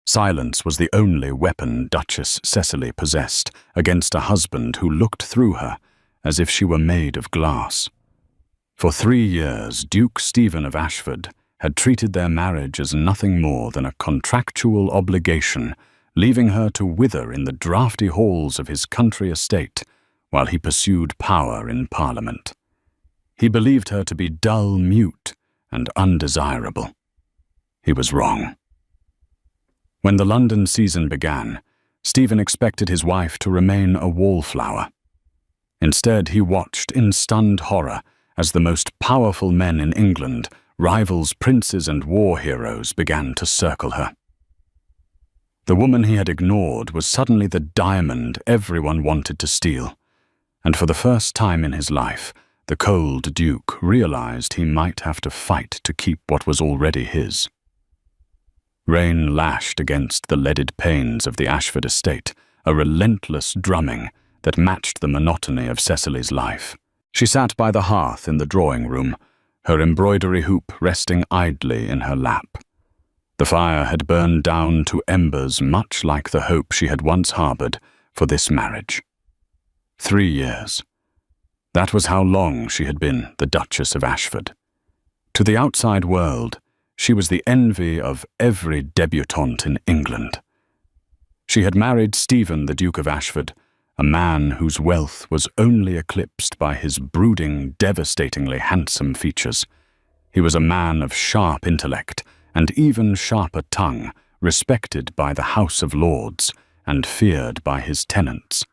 Silence was the only weapon Duchess Cecily possessed against a husband who looked through her as if she were made of glass. For 3 years, Duke Stephen of Ashford had treated their marriage as nothing more than a contractual obligation, leaving her to wither in the draughty halls of his country estate while he pursued power in Parliament. He believed her to be dull, mute, and undesirable. He was wrong. When the London season began, Stephen expected his wife to remain a wallflower. Instead, he watched in stunned horror as the most powerful men in England, rivals, princes, and war heroes, began to circle her. The woman he had ignored was suddenly the diamond everyone wanted to steal, and for the first time in his life, the cold Duke realized he might have to fight to keep what was already his. Rain lashed against the leaded panes of the Ashford estate, a relentless drumming that matched the monotony of Cecily's life. She sat by the hearth in the drawing room, her embroidery hoop resting idly in her lap. The fire had burned down to embers much like the hope she had once harbored for this marriage. 3 years. That was how long she had been the Duchess of Ashford. To the outside world, she was the envy of every debutante in England. She had married Stephen, the Duke of Ashford, a man whose wealth was only eclipsed by his brooding, devastatingly handsome features. He was a man of sharp intellect and even sharper tongue, respected by the House of Lords and feared by his tenants.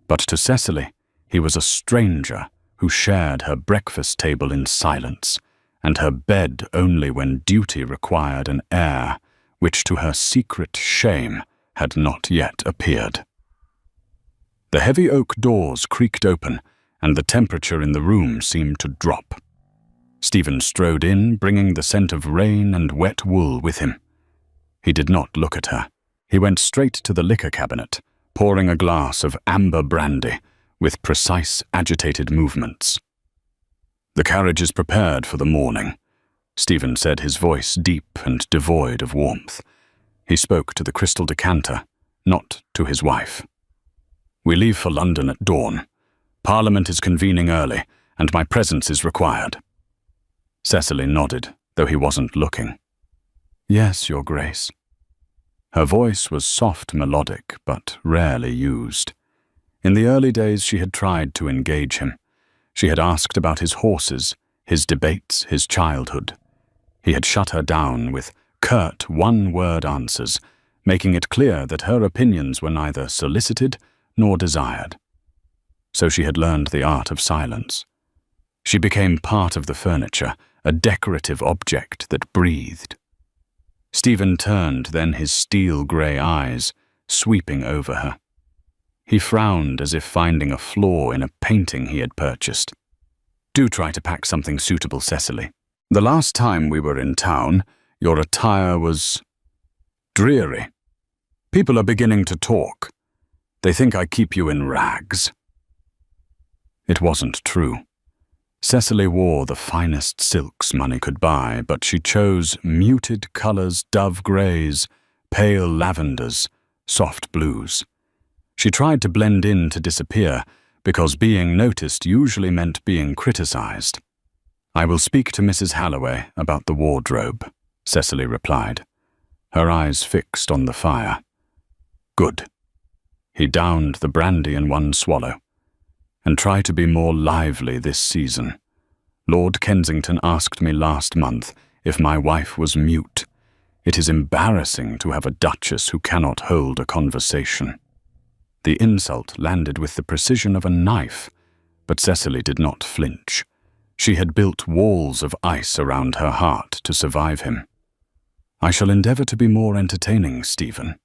But to Cecily, he was a stranger who shared her breakfast table in silence, and her bed only when duty required an heir, which to her secret shame had not yet appeared. The heavy oak doors creaked open, and the temperature in the room seemed to drop. Stephen strode in, bringing the scent of rain and wet wool with him. He did not look at her. He went straight to the liquor cabinet, pouring a glass of amber brandy with precise, agitated movements. "The carriage is prepared for the morning," Stephen said, his voice deep and devoid of warmth. He spoke to the crystal decanter, not to his wife. "We leave for London at dawn. Parliament is convening early, and my presence is required." Cecily nodded, though he wasn't looking. "Yes, Your Grace." Her voice was soft, melodic, but rarely used. In the early days she had tried to engage him. She had asked about his horses, his debates, his childhood. He had shut her down with curt, one-word answers, making it clear that her opinions were neither solicited nor desired. So she had learned the art of silence. She became part of the furniture, a decorative object that breathed. Stephen turned then, his steel-grey eyes sweeping over her. He frowned as if finding a flaw in a painting he had purchased. "Do try to pack something suitable, Cecily. The last time we were in town, your attire was dreary. People are beginning to talk. They think I keep you in rags." It wasn't true. Cecily wore the finest silks money could buy, but she chose muted colors, dove grays, pale lavenders, soft blues. She tried to blend in to disappear, because being noticed usually meant being criticized. "I will speak to Mrs. Halloway about the wardrobe," Cecily replied, her eyes fixed on the fire. "Good." He downed the brandy in one swallow. "And try to be more lively this season. Lord Kensington asked me last month if my wife was mute. It is embarrassing to have a duchess who cannot hold a conversation." The insult landed with the precision of a knife, but Cecily did not flinch. She had built walls of ice around her heart to survive him. "I shall endeavour to be more entertaining, Stephen."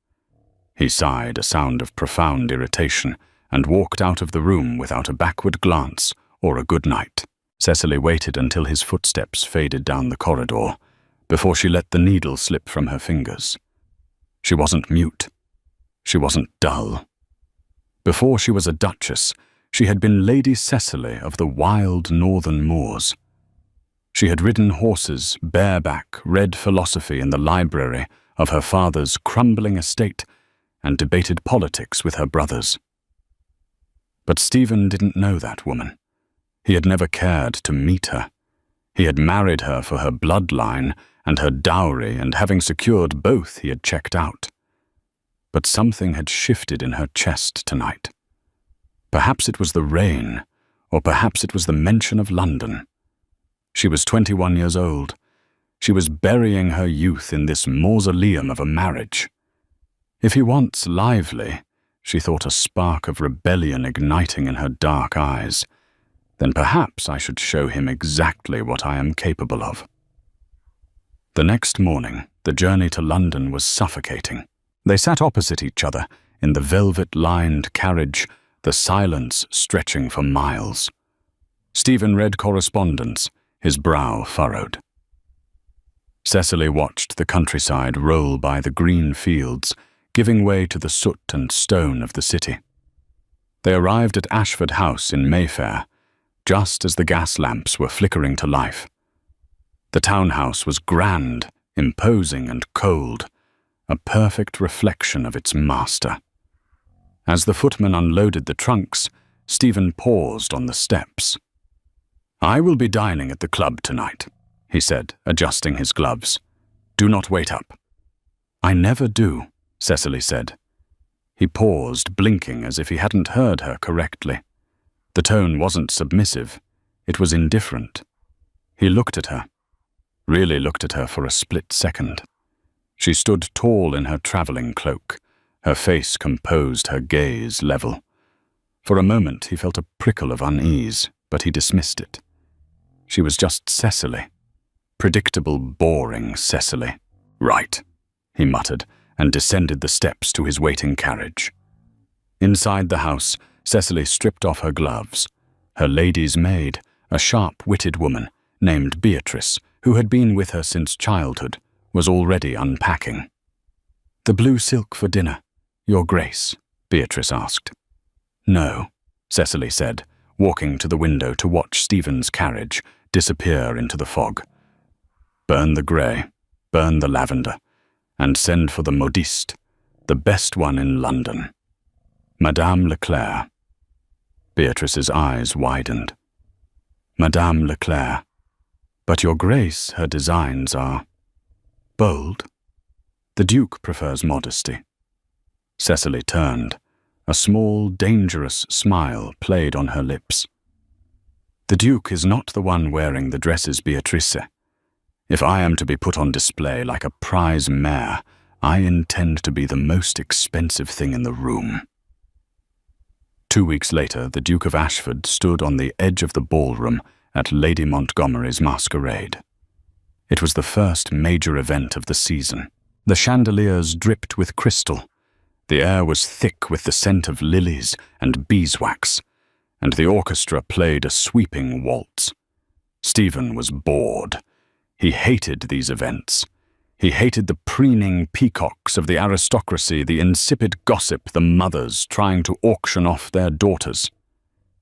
He sighed, a sound of profound irritation, and walked out of the room without a backward glance or a good night. Cecily waited until his footsteps faded down the corridor before she let the needle slip from her fingers. She wasn't mute. She wasn't dull. Before she was a duchess, she had been Lady Cecily of the wild northern moors. She had ridden horses, bareback, read philosophy in the library of her father's crumbling estate, and debated politics with her brothers. But Stephen didn't know that woman. He had never cared to meet her. He had married her for her bloodline and her dowry, and having secured both, he had checked out. But something had shifted in her chest tonight. Perhaps it was the rain, or perhaps it was the mention of London. She was 21 years old. She was burying her youth in this mausoleum of a marriage. If he wants lively, she thought, a spark of rebellion igniting in her dark eyes, then perhaps I should show him exactly what I am capable of. The next morning, the journey to London was suffocating. They sat opposite each other in the velvet-lined carriage, the silence stretching for miles. Stephen read correspondence, his brow furrowed. Cecily watched the countryside roll by the green fields, giving way to the soot and stone of the city. They arrived at Ashford House in Mayfair, just as the gas lamps were flickering to life. The townhouse was grand, imposing and cold, a perfect reflection of its master. As the footman unloaded the trunks, Stephen paused on the steps. "I will be dining at the club tonight," he said, adjusting his gloves. "Do not wait up." "I never do," Cecily said. He paused, blinking as if he hadn't heard her correctly. The tone wasn't submissive. It was indifferent. He looked at her, really looked at her for a split second. She stood tall in her travelling cloak, her face composed, her gaze level. For a moment he felt a prickle of unease, but he dismissed it. She was just Cecily. Predictable, boring Cecily. "Right," he muttered, and descended the steps to his waiting carriage. Inside the house, Cecily stripped off her gloves. Her lady's maid, a sharp-witted woman named Beatrice, who had been with her since childhood, was already unpacking. "The blue silk for dinner, Your Grace?" Beatrice asked. "No," Cecily said, walking to the window to watch Stephen's carriage disappear into the fog. "Burn the grey, burn the lavender, and send for the modiste, the best one in London. Madame Leclerc." Beatrice's eyes widened. "Madame Leclerc. But Your Grace, her designs are bold. The Duke prefers modesty." Cecily turned. A small, dangerous smile played on her lips. "The Duke is not the one wearing the dresses, Beatrice. If I am to be put on display like a prize mare, I intend to be the most expensive thing in the room." 2 weeks later, the Duke of Ashford stood on the edge of the ballroom at Lady Montgomery's masquerade. It was the first major event of the season. The chandeliers dripped with crystal. The air was thick with the scent of lilies and beeswax, and the orchestra played a sweeping waltz. Stephen was bored. He hated these events. He hated the preening peacocks of the aristocracy, the insipid gossip, the mothers trying to auction off their daughters.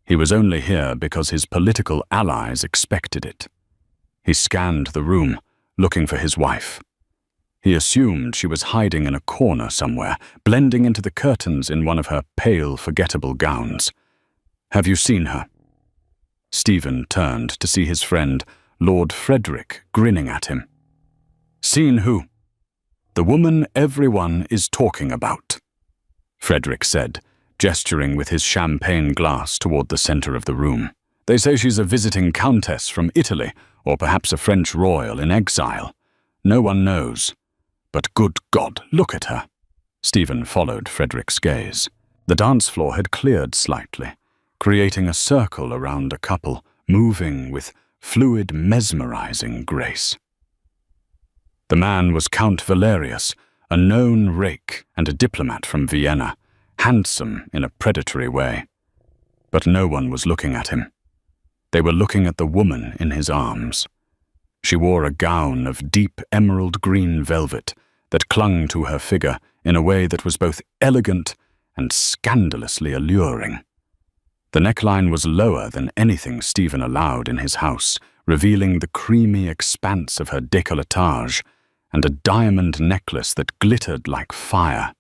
He was only here because his political allies expected it. He scanned the room, looking for his wife. He assumed she was hiding in a corner somewhere, blending into the curtains in one of her pale, forgettable gowns. "Have you seen her?" Stephen turned to see his friend, Lord Frederick, grinning at him. "Seen who?" "The woman everyone is talking about," Frederick said, gesturing with his champagne glass toward the center of the room. "They say she's a visiting countess from Italy, or perhaps a French royal in exile. No one knows. But good God, look at her." Stephen followed Frederick's gaze. The dance floor had cleared slightly, creating a circle around a couple, moving with fluid, mesmerizing grace. The man was Count Valerius, a known rake and a diplomat from Vienna, handsome in a predatory way. But no one was looking at him. They were looking at the woman in his arms. She wore a gown of deep emerald green velvet that clung to her figure in a way that was both elegant and scandalously alluring. The neckline was lower than anything Stephen allowed in his house, revealing the creamy expanse of her décolletage and a diamond necklace that glittered like fire.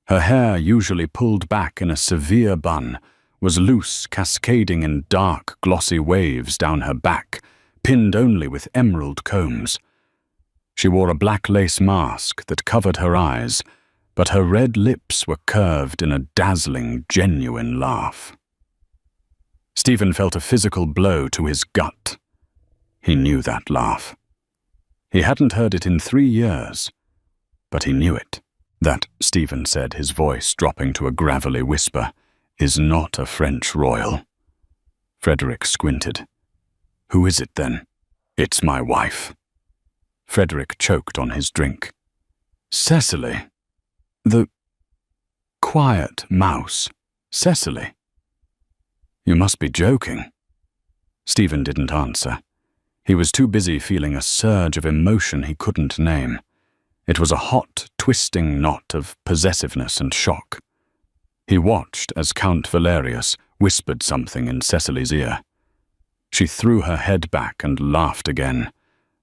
Her hair, usually pulled back in a severe bun, was loose, cascading in dark, glossy waves down her back, pinned only with emerald combs. She wore a black lace mask that covered her eyes, but her red lips were curved in a dazzling, genuine laugh. Stephen felt a physical blow to his gut. He knew that laugh. He hadn't heard it in 3 years, but he knew it. That, Stephen said, his voice dropping to a gravelly whisper, is not a French royal. Frederick squinted. Who is it then? It's my wife. Frederick choked on his drink. Cecily. The quiet mouse. Cecily. You must be joking. Stephen didn't answer. He was too busy feeling a surge of emotion he couldn't name. It was a hot, twisting knot of possessiveness and shock. He watched as Count Valerius whispered something in Cecily's ear. She threw her head back and laughed again,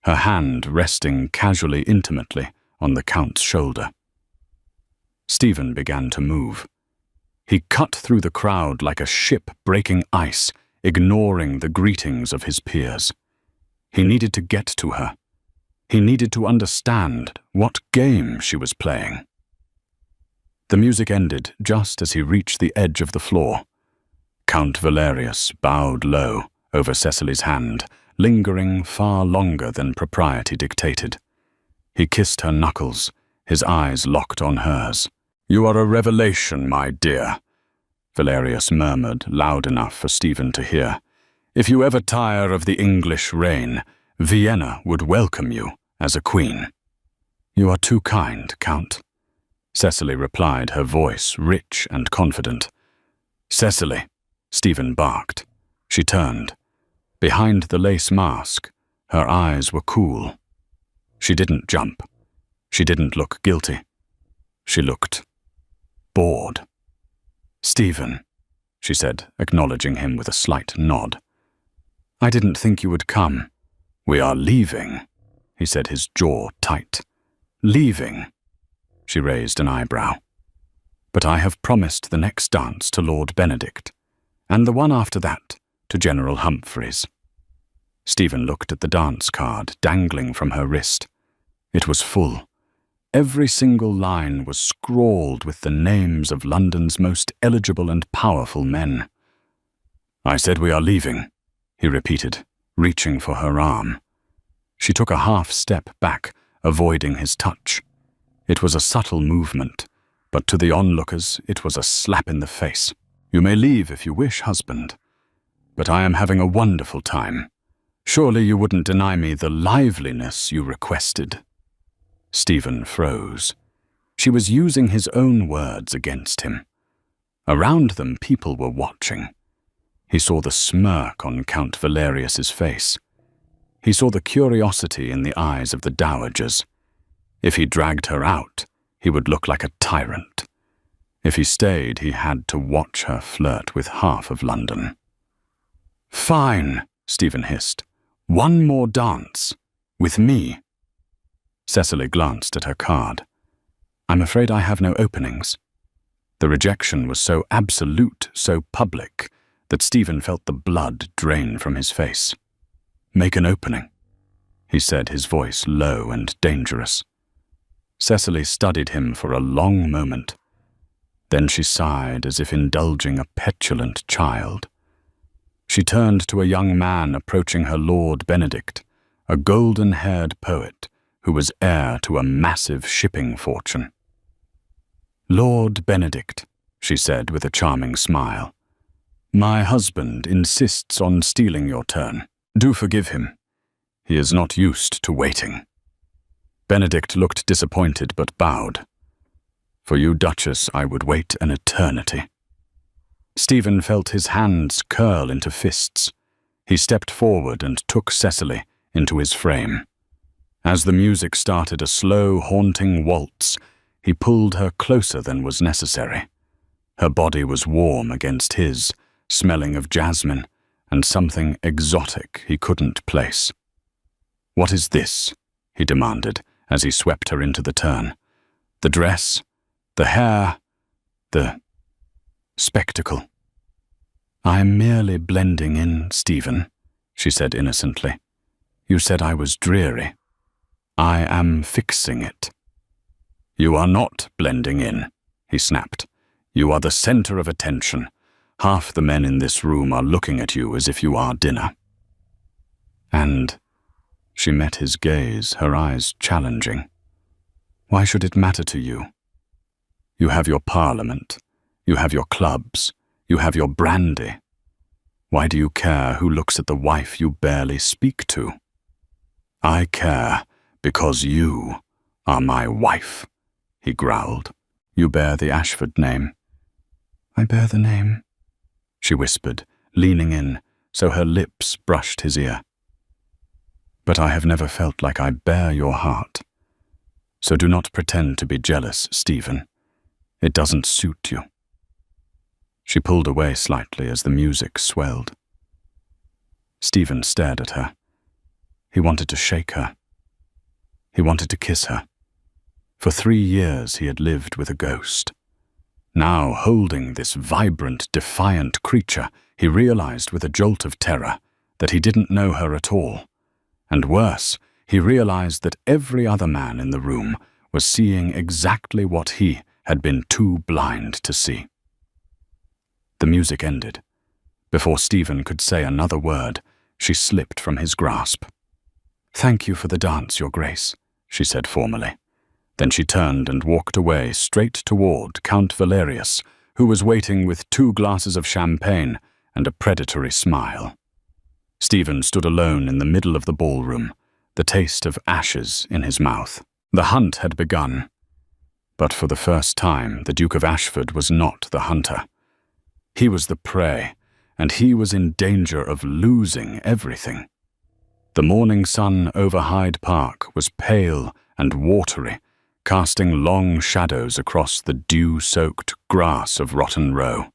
her hand resting casually intimately on the Count's shoulder. Stephen began to move. He cut through the crowd like a ship breaking ice, ignoring the greetings of his peers. He needed to get to her. He needed to understand what game she was playing. The music ended just as he reached the edge of the floor. Count Valerius bowed low over Cecily's hand, lingering far longer than propriety dictated. He kissed her knuckles, his eyes locked on hers. You are a revelation, my dear, Valerius murmured loud enough for Stephen to hear. If you ever tire of the English reign, Vienna would welcome you as a queen. You are too kind, Count, Cecily replied, her voice rich and confident. Cecily, Stephen barked. She turned. Behind the lace mask, her eyes were cool. She didn't jump. She didn't look guilty. She looked bored. Stephen, she said, acknowledging him with a slight nod. I didn't think you would come. We are leaving, he said, his jaw tight. Leaving? She raised an eyebrow. But I have promised the next dance to Lord Benedict, and the one after that to General Humphreys. Stephen looked at the dance card dangling from her wrist. It was full. Every single line was scrawled with the names of London's most eligible and powerful men. I said we are leaving, he repeated, reaching for her arm. She took a half step back, avoiding his touch. It was a subtle movement, but to the onlookers it was a slap in the face. You may leave if you wish, husband, but I am having a wonderful time. Surely you wouldn't deny me the liveliness you requested. Stephen froze. She was using his own words against him. Around them people were watching. He saw the smirk on Count Valerius's face. He saw the curiosity in the eyes of the dowagers. If he dragged her out, he would look like a tyrant. If he stayed, he had to watch her flirt with half of London. Fine, Stephen hissed. One more dance. With me. Cecily glanced at her card. I'm afraid I have no openings. The rejection was so absolute, so public, that Stephen felt the blood drain from his face. Make an opening, he said, his voice low and dangerous. Cecily studied him for a long moment. Then she sighed as if indulging a petulant child. She turned to a young man approaching her Lord Benedict, a golden-haired poet who was heir to a massive shipping fortune. Lord Benedict, she said with a charming smile, my husband insists on stealing your turn. Do forgive him. He is not used to waiting. Benedict looked disappointed but bowed. For you, Duchess, I would wait an eternity. Stephen felt his hands curl into fists. He stepped forward and took Cecily into his frame. As the music started a slow, haunting waltz, he pulled her closer than was necessary. Her body was warm against his, smelling of jasmine and something exotic he couldn't place. What is this? He demanded, as he swept her into the turn. The dress, the hair, the spectacle. "I am merely blending in, Stephen," she said innocently. "You said I was dreary. I am fixing it." "You are not blending in," he snapped. "You are the center of attention. Half the men in this room are looking at you as if you are dinner." And she met his gaze, her eyes challenging. "Why should it matter to you? You have your parliament, you have your clubs, you have your brandy. Why do you care who looks at the wife you barely speak to?" "I care because you are my wife," he growled. "You bear the Ashford name." "I bear the name," she whispered, leaning in so her lips brushed his ear. "But I have never felt like I bear your heart. So do not pretend to be jealous, Stephen. It doesn't suit you." She pulled away slightly as the music swelled. Stephen stared at her. He wanted to shake her. He wanted to kiss her. For 3 years he had lived with a ghost. Now, holding this vibrant, defiant creature, he realized with a jolt of terror that he didn't know her at all. And worse, he realized that every other man in the room was seeing exactly what he had been too blind to see. The music ended. Before Stephen could say another word, she slipped from his grasp. "Thank you for the dance, Your Grace," she said formally. Then she turned and walked away straight toward Count Valerius, who was waiting with 2 glasses of champagne and a predatory smile. Stephen stood alone in the middle of the ballroom, the taste of ashes in his mouth. The hunt had begun. But for the first time, the Duke of Ashford was not the hunter. He was the prey, and he was in danger of losing everything. The morning sun over Hyde Park was pale and watery, casting long shadows across the dew-soaked grass of Rotten Row.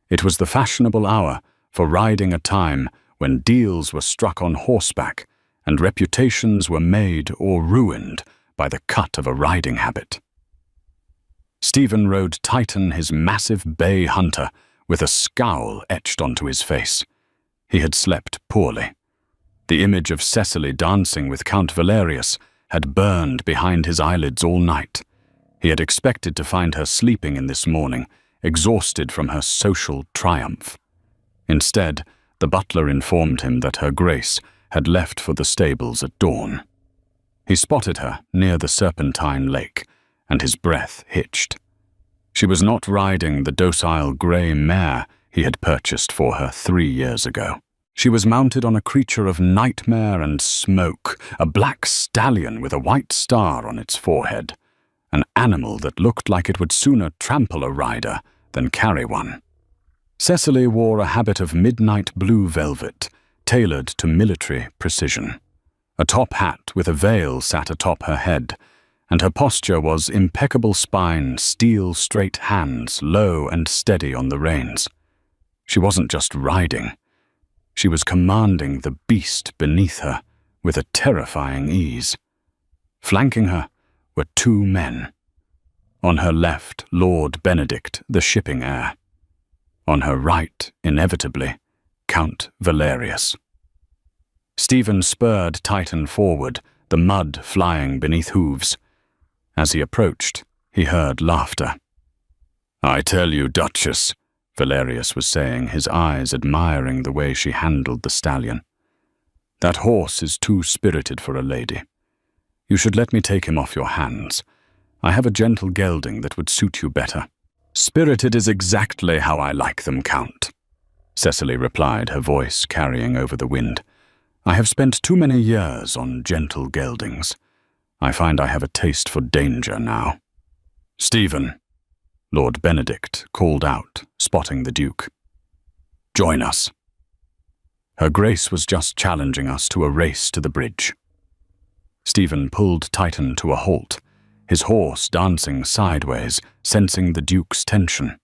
It was the fashionable hour for riding a time when deals were struck on horseback and reputations were made or ruined by the cut of a riding habit. Stephen rode Titan, his massive bay hunter, with a scowl etched onto his face. He had slept poorly. The image of Cecily dancing with Count Valerius had burned behind his eyelids all night. He had expected to find her sleeping in this morning, exhausted from her social triumph. Instead, the butler informed him that Her Grace had left for the stables at dawn. He spotted her near the Serpentine Lake, and his breath hitched. She was not riding the docile grey mare he had purchased for her 3 years ago. She was mounted on a creature of nightmare and smoke, a black stallion with a white star on its forehead, an animal that looked like it would sooner trample a rider than carry one. Cecily wore a habit of midnight blue velvet, tailored to military precision. A top hat with a veil sat atop her head, and her posture was impeccable spine, steel-straight hands, low and steady on the reins. She wasn't just riding. She was commanding the beast beneath her with a terrifying ease. Flanking her were 2 men. On her left, Lord Benedict, the shipping heir. On her right, inevitably, Count Valerius. Stephen spurred Titan forward, the mud flying beneath hooves. As he approached, he heard laughter. "I tell you, Duchess," Valerius was saying, his eyes admiring the way she handled the stallion. "That horse is too spirited for a lady. You should let me take him off your hands. I have a gentle gelding that would suit you better." "Spirited is exactly how I like them, Count," Cecily replied, her voice carrying over the wind. "I have spent too many years on gentle geldings. I find I have a taste for danger now." "Stephen," Lord Benedict called out, spotting the Duke. "Join us. Her Grace was just challenging us to a race to the bridge." Stephen pulled Titan to a halt, his horse dancing sideways, sensing the Duke's tension.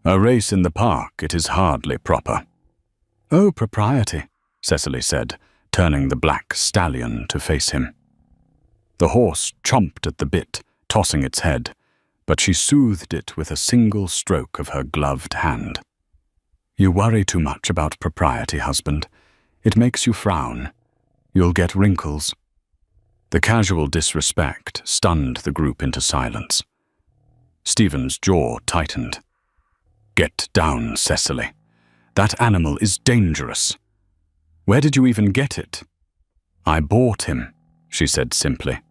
"A race in the park, it is hardly proper." "Oh, propriety," Cecily said, turning the black stallion to face him. The horse chomped at the bit, tossing its head, but she soothed it with a single stroke of her gloved hand. "You worry too much about propriety, husband. It makes you frown. You'll get wrinkles." The casual disrespect stunned the group into silence. Stephen's jaw tightened. "Get down, Cecily. That animal is dangerous. Where did you even get it?" "I bought him," she said simply.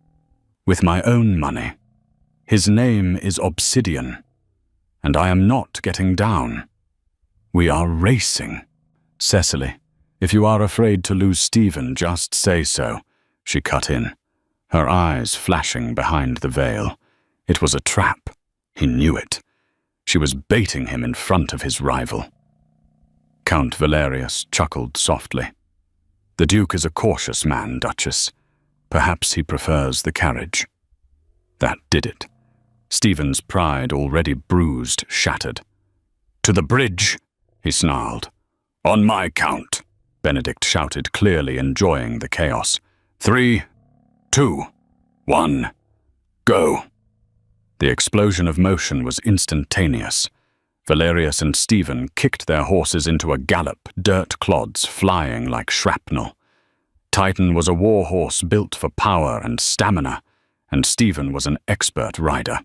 "With my own money. His name is Obsidian, and I am not getting down. We are racing." "Cecily, if you are afraid to lose Stephen, just say so," she cut in, her eyes flashing behind the veil. It was a trap. He knew it. She was baiting him in front of his rival. Count Valerius chuckled softly. "The Duke is a cautious man, Duchess. Perhaps he prefers the carriage." That did it. Stephen's pride, already bruised, shattered. "To the bridge!" he snarled. "On my count," Benedict shouted, clearly enjoying the chaos. 3, 2, 1, go. The explosion of motion was instantaneous. Valerius and Stephen kicked their horses into a gallop, dirt clods flying like shrapnel. Titan was a war horse built for power and stamina, and Stephen was an expert rider.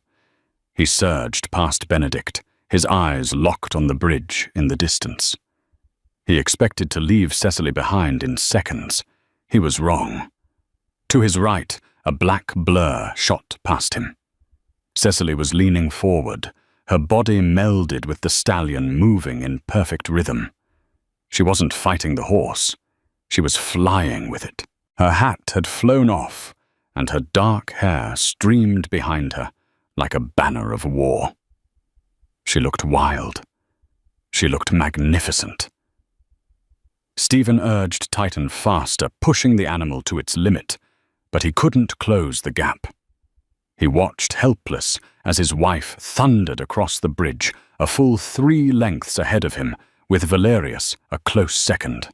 He surged past Benedict, his eyes locked on the bridge in the distance. He expected to leave Cecily behind in seconds. He was wrong. To his right, a black blur shot past him. Cecily was leaning forward, her body melded with the stallion, moving in perfect rhythm. She wasn't fighting the horse. She was flying with it. Her hat had flown off, and her dark hair streamed behind her like a banner of war. She looked wild. She looked magnificent. Stephen urged Titan faster, pushing the animal to its limit, but he couldn't close the gap. He watched helpless as his wife thundered across the bridge, a full 3 lengths ahead of him, with Valerius a close second.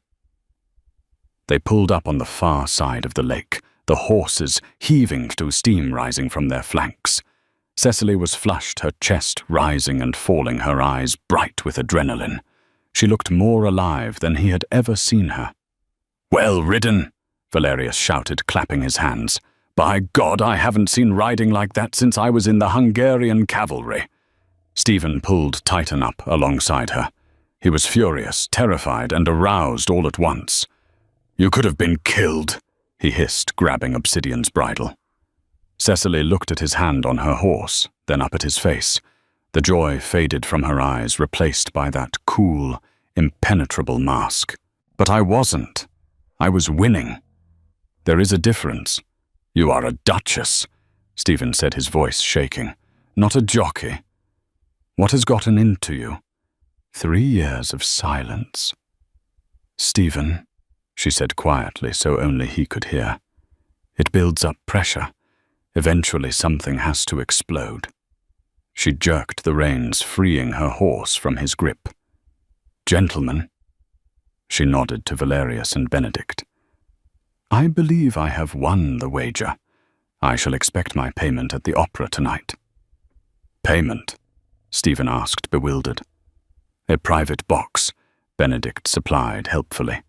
They pulled up on the far side of the lake, the horses heaving to steam rising from their flanks. Cecily was flushed, her chest rising and falling, her eyes bright with adrenaline. She looked more alive than he had ever seen her. "Well ridden," Valerius shouted, clapping his hands. "By God, I haven't seen riding like that since I was in the Hungarian cavalry." Stephen pulled Titan up alongside her. He was furious, terrified, and aroused all at once. "You could have been killed," he hissed, grabbing Obsidian's bridle. Cecily looked at his hand on her horse, then up at his face. The joy faded from her eyes, replaced by that cool, impenetrable mask. "But I wasn't. I was winning. There is a difference. You are a duchess," Stephen said, his voice shaking. "Not a jockey. What has gotten into you? 3 years of silence." "Stephen," she said quietly so only he could hear. "It builds up pressure. Eventually something has to explode." She jerked the reins, freeing her horse from his grip. "Gentlemen," she nodded to Valerius and Benedict. "I believe I have won the wager. I shall expect my payment at the opera tonight." "Payment?" Stephen asked, bewildered. "A private box," Benedict supplied helpfully.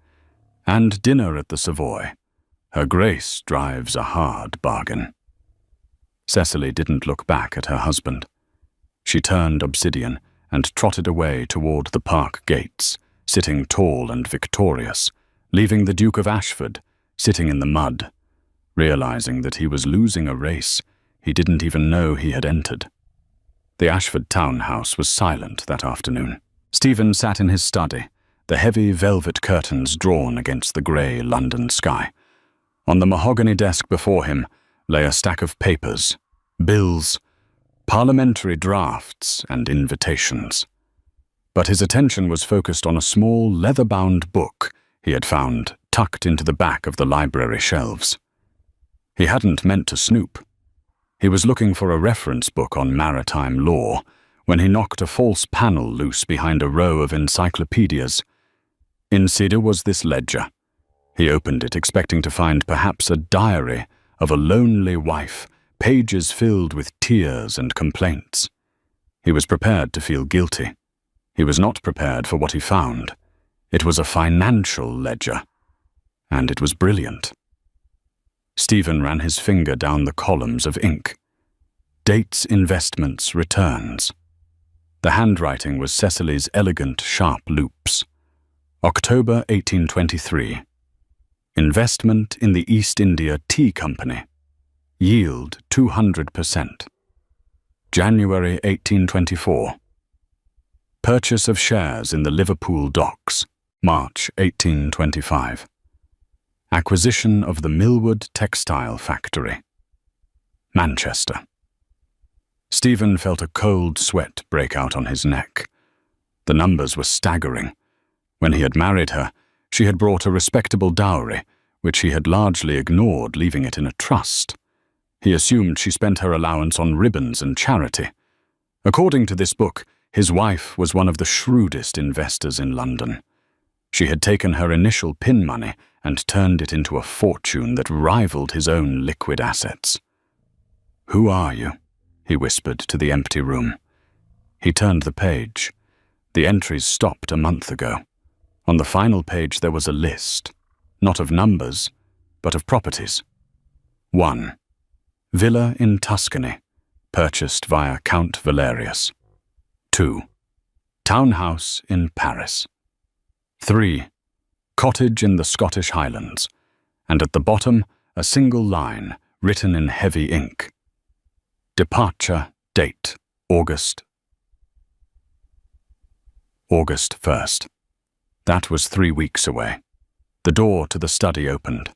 "And dinner at the Savoy. Her Grace drives a hard bargain." Cecily didn't look back at her husband. She turned Obsidian and trotted away toward the park gates, sitting tall and victorious, leaving the Duke of Ashford sitting in the mud, realizing that he was losing a race he didn't even know he had entered. The Ashford townhouse was silent that afternoon. Stephen sat in his study, the heavy velvet curtains drawn against the grey London sky. On the mahogany desk before him lay a stack of papers, bills, parliamentary drafts, and invitations. But his attention was focused on a small, leather-bound book he had found tucked into the back of the library shelves. He hadn't meant to snoop. He was looking for a reference book on maritime law when he knocked a false panel loose behind a row of encyclopedias. Inside was this ledger. He opened it, expecting to find perhaps a diary of a lonely wife, pages filled with tears and complaints. He was prepared to feel guilty. He was not prepared for what he found. It was a financial ledger, and it was brilliant. Stephen ran his finger down the columns of ink. Dates, investments, returns. The handwriting was Cecily's elegant, sharp loops. October 1823. Investment in the East India Tea Company. Yield 200%. January 1824. Purchase of shares in the Liverpool Docks. March 1825. Acquisition of the Millwood Textile Factory. Manchester. Stephen felt a cold sweat break out on his neck. The numbers were staggering. When he had married her, she had brought a respectable dowry, which he had largely ignored, leaving it in a trust. He assumed she spent her allowance on ribbons and charity. According to this book, his wife was one of the shrewdest investors in London. She had taken her initial pin money and turned it into a fortune that rivaled his own liquid assets. "Who are you?" he whispered to the empty room. He turned the page. The entries stopped a month ago. On the final page there was a list, not of numbers, but of properties. 1. Villa in Tuscany, purchased via Count Valerius. 2. Townhouse in Paris. 3. Cottage in the Scottish Highlands, and at the bottom a single line written in heavy ink. Departure date, August 1st. That was 3 weeks away. The door to the study opened.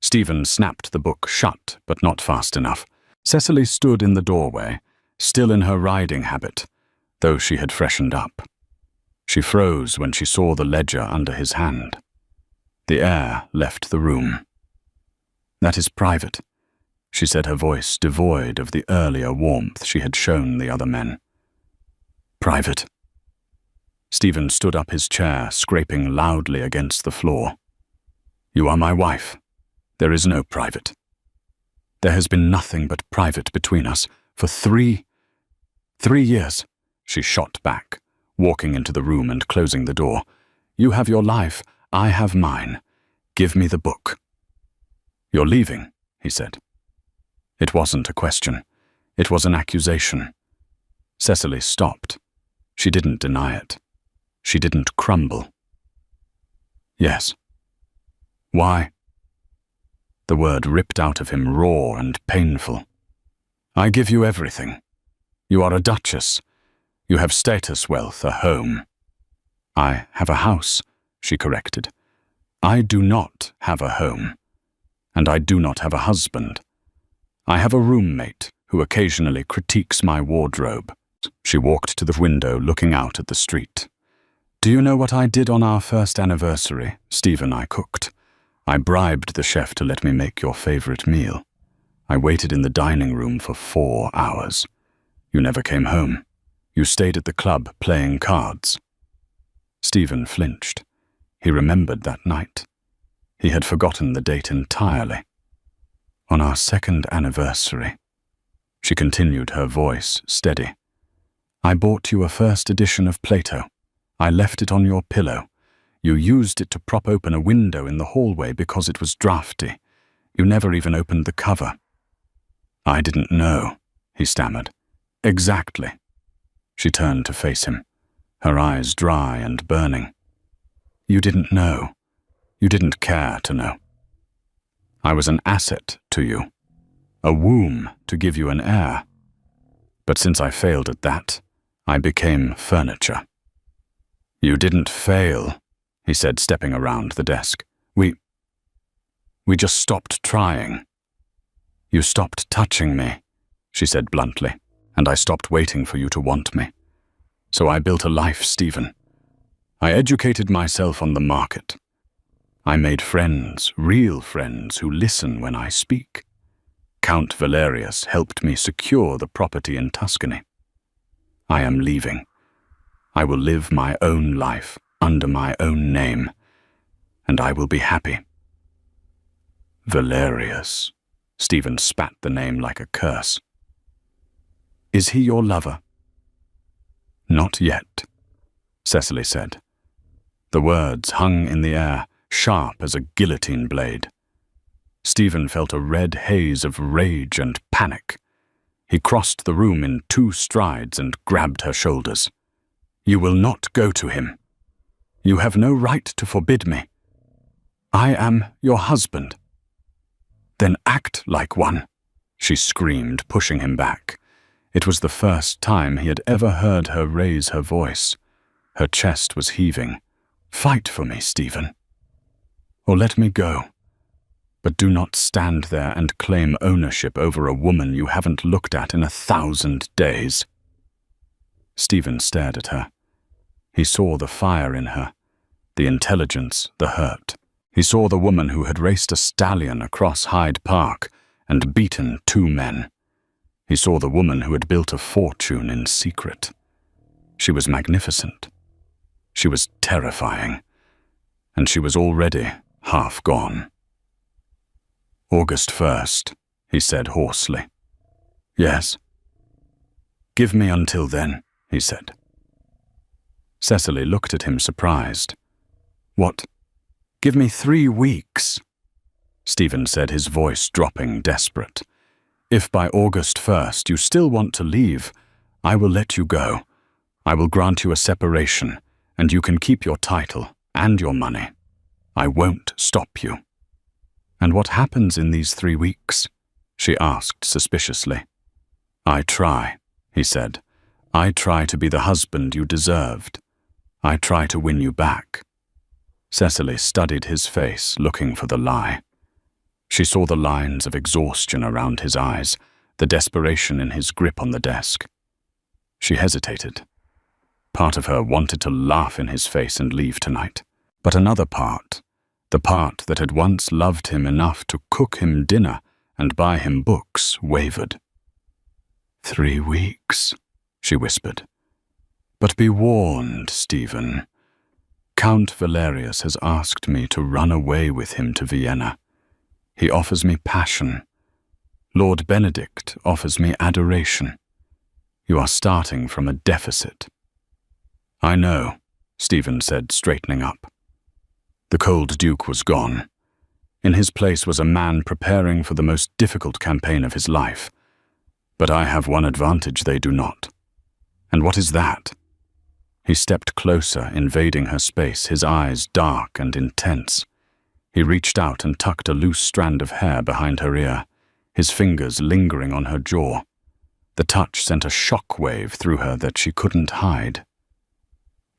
Stephen snapped the book shut, but not fast enough. Cecily stood in the doorway, still in her riding habit, though she had freshened up. She froze when she saw the ledger under his hand. The air left the room. "That is private," she said, her voice devoid of the earlier warmth she had shown the other men. "Private." Stephen stood up his chair, scraping loudly against the floor. "You are my wife. There is no private. There has been nothing but private between us for 3 years," she shot back, walking into the room and closing the door. "You have your life, I have mine. Give me the book." "You're leaving," he said. It wasn't a question. It was an accusation. Cecily stopped. She didn't deny it. She didn't crumble. "Yes." "Why?" The word ripped out of him raw and painful. "I give you everything. You are a duchess. You have status, wealth, a home." "I have a house," she corrected. "I do not have a home. And I do not have a husband. I have a roommate who occasionally critiques my wardrobe." She walked to the window, looking out at the street. "Do you know what I did on our first anniversary? Stephen, I cooked. I bribed the chef to let me make your favorite meal. I waited in the dining room for 4 hours. You never came home. You stayed at the club playing cards." Stephen flinched. He remembered that night. He had forgotten the date entirely. "On our second anniversary," she continued, her voice steady, "I bought you a first edition of Plato. I left it on your pillow. You used it to prop open a window in the hallway because it was drafty. You never even opened the cover." "I didn't know," he stammered. "Exactly." She turned to face him, her eyes dry and burning. "You didn't know. You didn't care to know. I was an asset to you, a womb to give you an heir. But since I failed at that, I became furniture." "You didn't fail," he said, stepping around the desk. We just stopped trying." "You stopped touching me," she said bluntly, "and I stopped waiting for you to want me. So I built a life, Stephen. I educated myself on the market. I made friends, real friends, who listen when I speak. Count Valerius helped me secure the property in Tuscany. I am leaving. I will live my own life under my own name, and I will be happy." "Valerius," Stephen spat the name like a curse. Is he your lover? Not yet, Cecily said. The words hung in the air, sharp as a guillotine blade. Stephen felt a red haze of rage and panic. He crossed the room in 2 strides and grabbed her shoulders. You will not go to him. You have no right to forbid me. I am your husband. Then act like one, she screamed, pushing him back. It was the first time he had ever heard her raise her voice. Her chest was heaving. Fight for me, Stephen. Or let me go. But do not stand there and claim ownership over a woman you haven't looked at in 1,000 days. Stephen stared at her. He saw the fire in her, the intelligence, the hurt. He saw the woman who had raced a stallion across Hyde Park and beaten 2 men. He saw the woman who had built a fortune in secret. She was magnificent. She was terrifying. And she was already half gone. August 1st, he said hoarsely. Yes. Give me until then, he said. Cecily looked at him surprised. What? Give me 3 weeks, Stephen said, his voice dropping, desperate. If by August 1st you still want to leave, I will let you go. I will grant you a separation, and you can keep your title and your money. I won't stop you. And what happens in these 3 weeks? She asked suspiciously. I try, he said. I try to be the husband you deserved. I try to win you back. Cecily studied his face, looking for the lie. She saw the lines of exhaustion around his eyes, the desperation in his grip on the desk. She hesitated. Part of her wanted to laugh in his face and leave tonight. But another part, the part that had once loved him enough to cook him dinner and buy him books, wavered. 3 weeks, she whispered. But be warned, Stephen. Count Valerius has asked me to run away with him to Vienna. He offers me passion. Lord Benedict offers me adoration. You are starting from a deficit. I know, Stephen said, straightening up. The cold Duke was gone. In his place was a man preparing for the most difficult campaign of his life. But I have one advantage they do not. And what is that? He stepped closer, invading her space, his eyes dark and intense. He reached out and tucked a loose strand of hair behind her ear, his fingers lingering on her jaw. The touch sent a shock wave through her that she couldn't hide.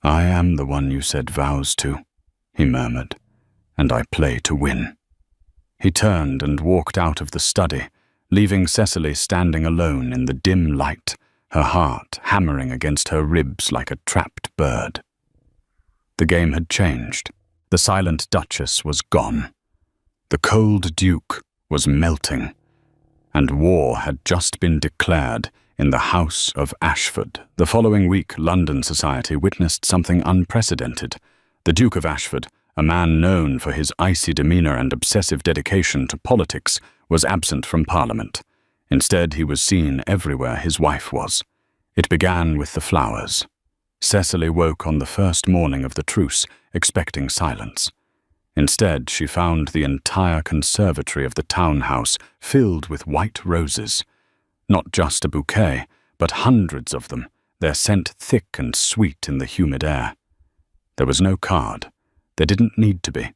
I am the one you said vows to, he murmured, and I play to win. He turned and walked out of the study, leaving Cecily standing alone in the dim light, her heart hammering against her ribs like a trapped bird. The game had changed. The silent Duchess was gone. The cold Duke was melting. And war had just been declared in the House of Ashford. The following week, London society witnessed something unprecedented. The Duke of Ashford, a man known for his icy demeanour and obsessive dedication to politics, was absent from Parliament. Instead, he was seen everywhere his wife was. It began with the flowers. Cecily woke on the first morning of the truce, expecting silence. Instead, she found the entire conservatory of the townhouse filled with white roses. Not just a bouquet, but hundreds of them, their scent thick and sweet in the humid air. There was no card. There didn't need to be.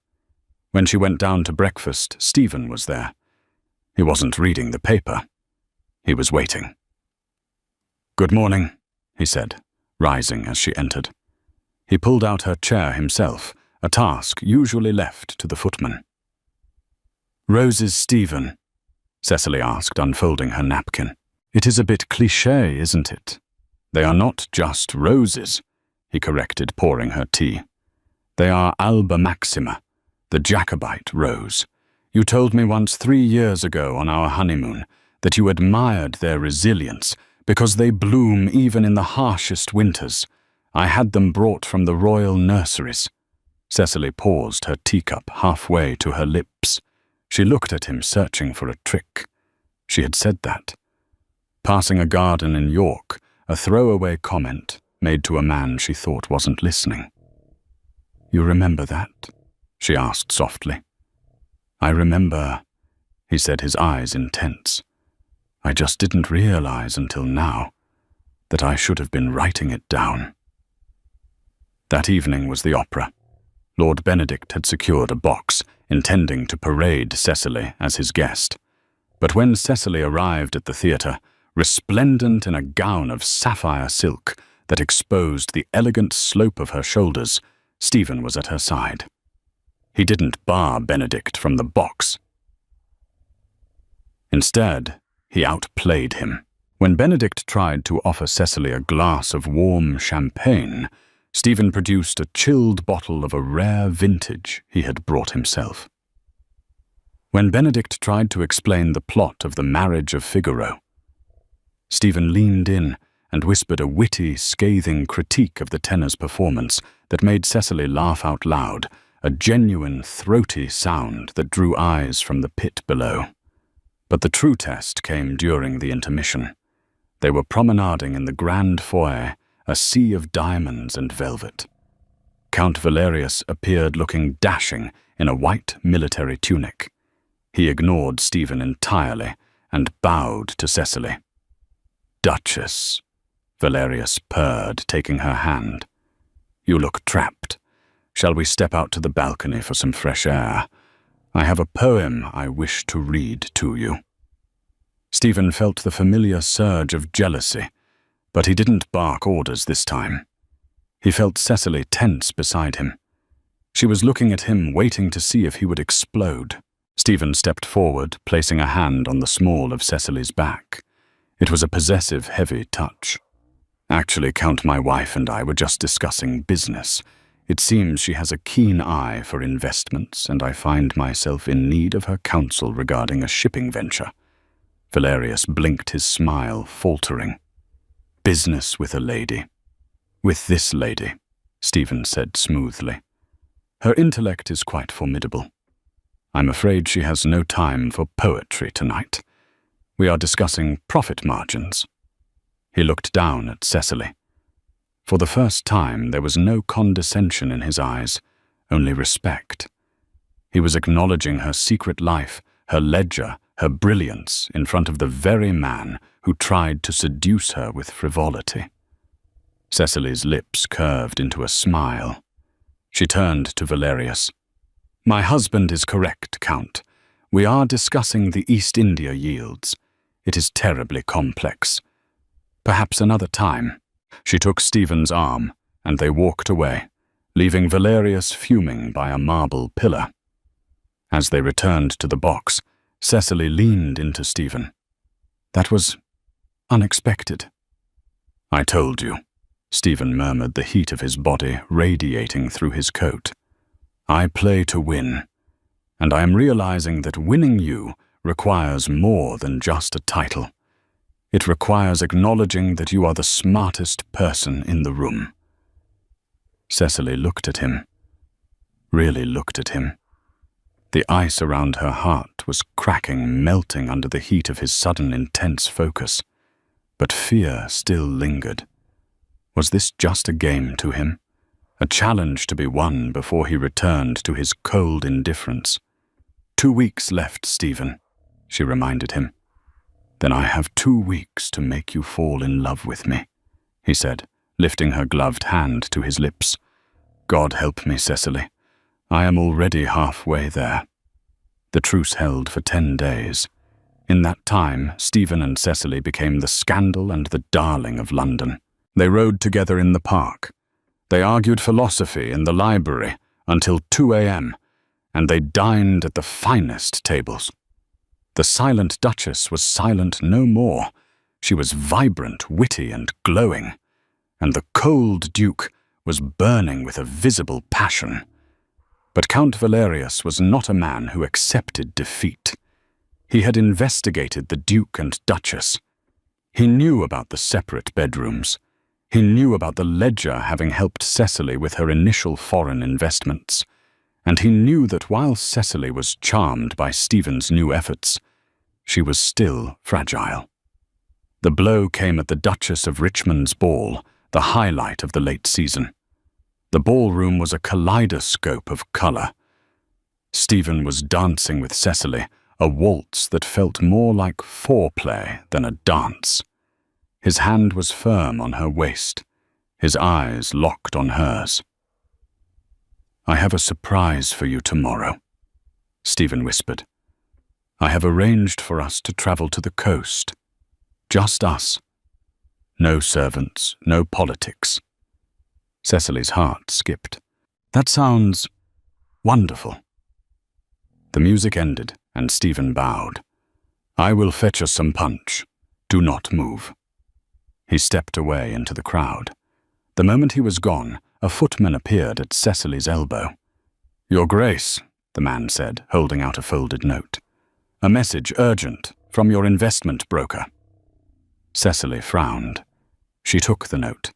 When she went down to breakfast, Stephen was there. He wasn't reading the paper. He was waiting. Good morning, he said, rising as she entered. He pulled out her chair himself, a task usually left to the footman. Roses, Stephen? Cecily asked, unfolding her napkin. It is a bit cliché, isn't it? They are not just roses, he corrected, pouring her tea. They are Alba Maxima, the Jacobite rose. You told me once 3 years ago on our honeymoon that you admired their resilience because they bloom even in the harshest winters. I had them brought from the royal nurseries. Cecily paused, her teacup halfway to her lips. She looked at him, searching for a trick. She had said that. Passing a garden in York, a throwaway comment made to a man she thought wasn't listening. "You remember that?" she asked softly. "I remember," he said, his eyes intense. "I just didn't realize until now that I should have been writing it down." That evening was the opera. Lord Benedict had secured a box, intending to parade Cecily as his guest. But when Cecily arrived at the theatre, resplendent in a gown of sapphire silk that exposed the elegant slope of her shoulders, Stephen was at her side. He didn't bar Benedict from the box. Instead, he outplayed him. When Benedict tried to offer Cecily a glass of warm champagne, Stephen produced a chilled bottle of a rare vintage he had brought himself. When Benedict tried to explain the plot of The Marriage of Figaro, Stephen leaned in and whispered a witty, scathing critique of the tenor's performance that made Cecily laugh out loud, a genuine, throaty sound that drew eyes from the pit below. But the true test came during the intermission. They were promenading in the grand foyer, a sea of diamonds and velvet. Count Valerius appeared looking dashing in a white military tunic. He ignored Stephen entirely and bowed to Cecily. "Duchess," Valerius purred, taking her hand. "You look trapped. Shall we step out to the balcony for some fresh air? I have a poem I wish to read to you." Stephen felt the familiar surge of jealousy, but he didn't bark orders this time. He felt Cecily tense beside him. She was looking at him, waiting to see if he would explode. Stephen stepped forward, placing a hand on the small of Cecily's back. It was a possessive, heavy touch. "Actually, Count, my wife and I were just discussing business. It seems she has a keen eye for investments, and I find myself in need of her counsel regarding a shipping venture." Valerius blinked, his smile faltering. "Business with a lady." "With this lady," Stephen said smoothly. "Her intellect is quite formidable. I'm afraid she has no time for poetry tonight. We are discussing profit margins." He looked down at Cecily. For the first time, there was no condescension in his eyes, only respect. He was acknowledging her secret life, her ledger, her brilliance in front of the very man who tried to seduce her with frivolity. Cecily's lips curved into a smile. She turned to Valerius. "My husband is correct, Count. We are discussing the East India yields. It is terribly complex. Perhaps another time." She took Stephen's arm, and they walked away, leaving Valerius fuming by a marble pillar. As they returned to the box, Cecily leaned into Stephen. "That was unexpected." "I told you," Stephen murmured, the heat of his body radiating through his coat. "I play to win, and I am realizing that winning you requires more than just a title. It requires acknowledging that you are the smartest person in the room." Cecily looked at him, really looked at him. The ice around her heart was cracking, melting under the heat of his sudden intense focus. But fear still lingered. Was this just a game to him? A challenge to be won before he returned to his cold indifference? "2 weeks left, Stephen," she reminded him. "Then I have 2 weeks to make you fall in love with me," he said, lifting her gloved hand to his lips. "God help me, Cecily. I am already halfway there." The truce held for 10 days. In that time, Stephen and Cecily became the scandal and the darling of London. They rode together in the park. They argued philosophy in the library until 2 a.m., and they dined at the finest tables. The silent Duchess was silent no more. She was vibrant, witty, and glowing. And the cold Duke was burning with a visible passion. But Count Valerius was not a man who accepted defeat. He had investigated the Duke and Duchess. He knew about the separate bedrooms. He knew about the ledger having helped Cecily with her initial foreign investments. And he knew that while Cecily was charmed by Stephen's new efforts, she was still fragile. The blow came at the Duchess of Richmond's ball, the highlight of the late season. The ballroom was a kaleidoscope of colour. Stephen was dancing with Cecily, a waltz that felt more like foreplay than a dance. His hand was firm on her waist, his eyes locked on hers. "I have a surprise for you tomorrow," Stephen whispered. "I have arranged for us to travel to the coast. Just us. No servants, no politics." Cecily's heart skipped. "That sounds wonderful." The music ended, and Stephen bowed. "I will fetch us some punch. Do not move." He stepped away into the crowd. The moment he was gone, a footman appeared at Cecily's elbow. "Your Grace," the man said, holding out a folded note. "A message, urgent, from your investment broker." Cecily frowned. She took the note.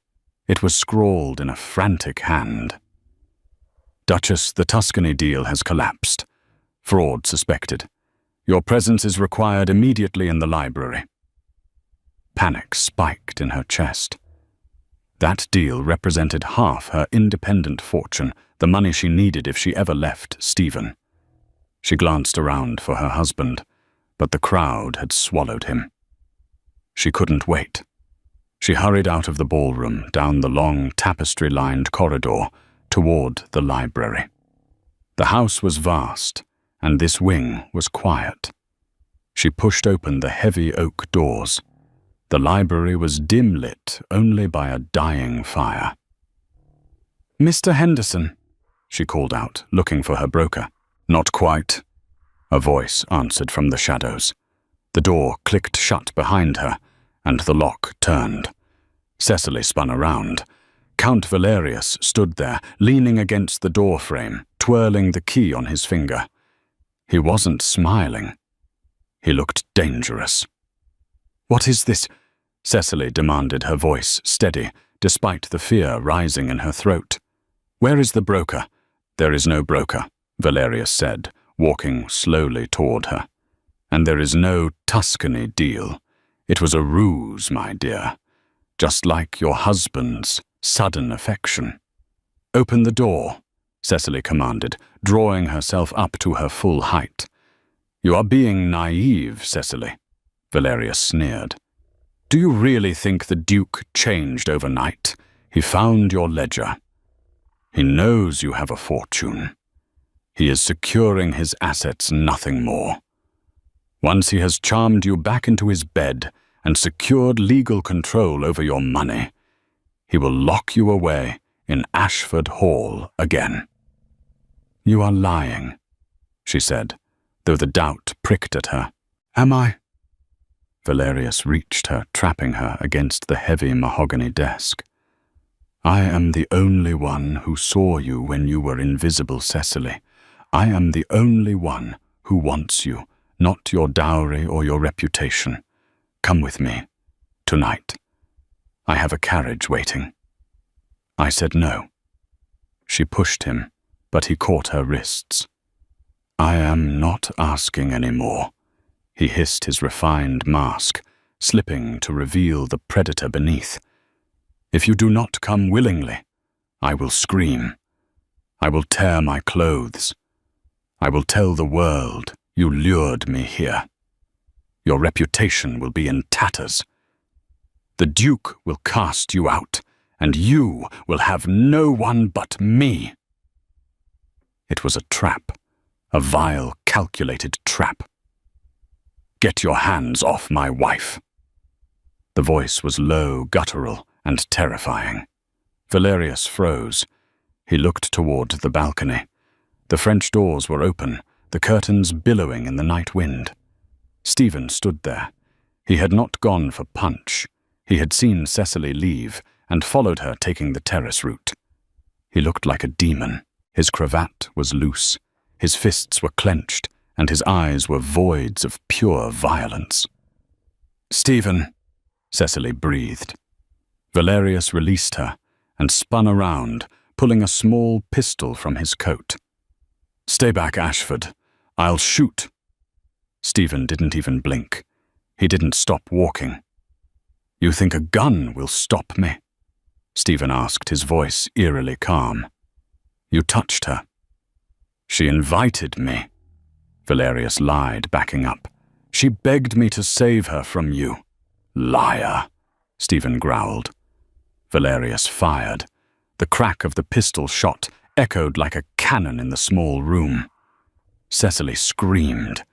It was scrawled in a frantic hand. "Duchess, the Tuscany deal has collapsed. Fraud suspected. Your presence is required immediately in the library." Panic spiked in her chest. That deal represented half her independent fortune, the money she needed if she ever left Stephen. She glanced around for her husband, but the crowd had swallowed him. She couldn't wait. She hurried out of the ballroom, down the long tapestry-lined corridor, toward the library. The house was vast, and this wing was quiet. She pushed open the heavy oak doors. The library was dim-lit only by a dying fire. "Mr. Henderson," she called out, looking for her broker. "Not quite," a voice answered from the shadows. The door clicked shut behind her, and the lock turned. Cecily spun around. Count Valerius stood there, leaning against the door frame, twirling the key on his finger. He wasn't smiling. He looked dangerous. "What is this?" Cecily demanded, her voice steady, despite the fear rising in her throat. "Where is the broker?" "There is no broker," Valerius said, walking slowly toward her. "And there is no Tuscany deal. It was a ruse, my dear, just like your husband's sudden affection." "Open the door," Cecily commanded, drawing herself up to her full height. "You are being naive, Cecily," Valerius sneered. "Do you really think the Duke changed overnight? He found your ledger. He knows you have a fortune. He is securing his assets, nothing more. Once he has charmed you back into his bed and secured legal control over your money, he will lock you away in Ashford Hall again." "You are lying," she said, though the doubt pricked at her. "Am I?" Valerius reached her, trapping her against the heavy mahogany desk. "I am the only one who saw you when you were invisible, Cecily. I am the only one who wants you, not your dowry or your reputation. Come with me, tonight. I have a carriage waiting." I said no. She pushed him, but he caught her wrists. "I am not asking any more," he hissed, his refined mask, slipping to reveal the predator beneath. "If you do not come willingly, I will scream. I will tear my clothes. I will tell the world you lured me here. Your reputation will be in tatters. The Duke will cast you out, and you will have no one but me." It was a trap, a vile, calculated trap. "Get your hands off my wife." The voice was low, guttural, and terrifying. Valerius froze. He looked toward the balcony. The French doors were open, the curtains billowing in the night wind. Stephen stood there. He had not gone for punch. He had seen Cecily leave and followed her, taking the terrace route. He looked like a demon. His cravat was loose. His fists were clenched, and his eyes were voids of pure violence. "Stephen," Cecily breathed. Valerius released her and spun around, pulling a small pistol from his coat. "Stay back, Ashford. I'll shoot." Stephen didn't even blink. He didn't stop walking. "You think a gun will stop me?" Stephen asked, his voice eerily calm. "You touched her." "She invited me," Valerius lied, backing up. "She begged me to save her from you." "Liar," Stephen growled. Valerius fired. The crack of the pistol shot echoed like a cannon in the small room. Cecily screamed.